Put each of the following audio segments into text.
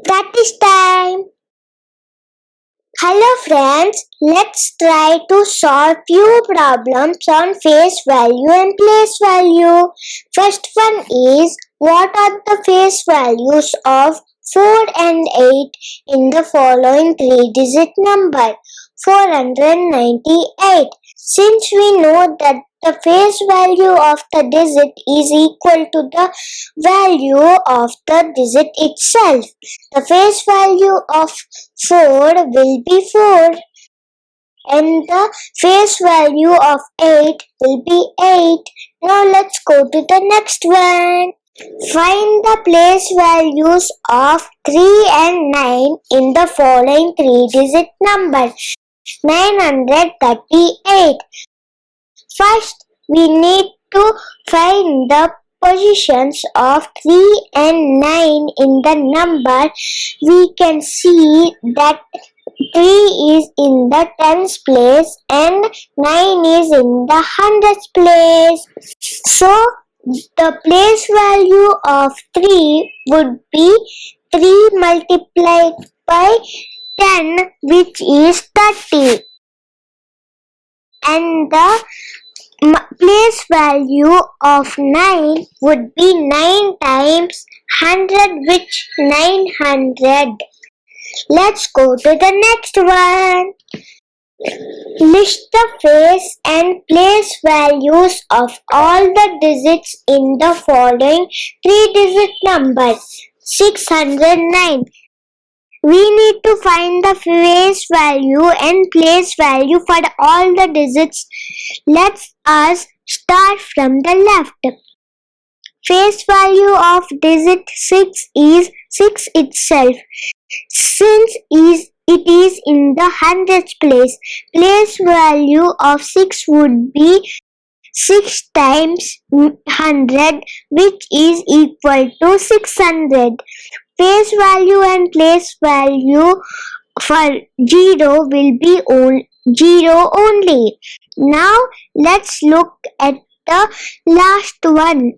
Practice time. Hello friends, let's try to solve few problems on face value and place value. First one is, what are the face values of 4 and 8 in the following 3-digit number? 498. Since we know that the face value of the digit is equal to the value of the digit itself, the face value of 4 will be 4 and the face value of 8 will be 8. Now let's go to the next one. Find the place values of 3 and 9 in the following 3-digit number. 938. First, we need to find the positions of 3 and 9 in the number. We can see that 3 is in the tens place and 9 is in the hundreds place. So, the place value of 3 would be 3 multiplied by 10, which is 30. And the place value of 9 would be 9 times 100, which 900. Let's go to the next one. List the face and place values of all the digits in the following 3-digit number. 609. We need to find the face value and place value for all the digits. Let us start from the left. Face value of digit 6 is 6 itself. Since it is in the hundreds place, place value of 6 would be 6 times 100, which is equal to 600. Face value and place value for 0 will be 0 only. Now let's look at the last one.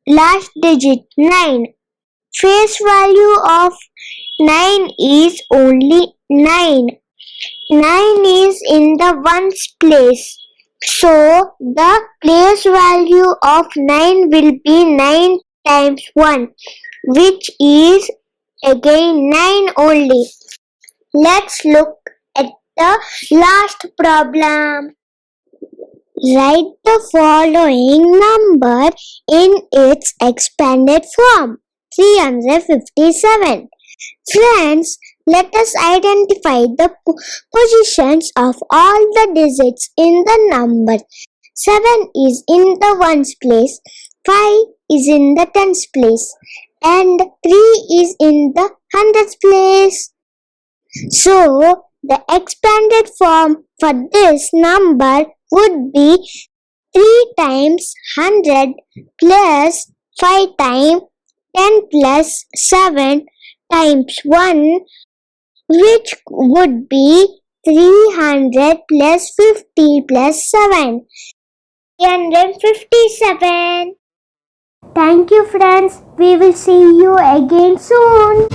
Last digit 9. Face value of 9 is only 9. 9 is in the ones place. So the place value of 9 will be 9 times 1, which is again 9 only. Let's look at the last problem. Write the following number in its expanded form. 357. Friends, let us identify the positions of all the digits in the number. 7 is in the ones place, 5 is in the tens place, and 3 is in the hundreds place. So, the expanded form for this number would be 3 times 100 plus 5 times 10 plus 7 times 1, which would be 300 plus 50 plus 7. 357. Thank you friends. We will see you again soon.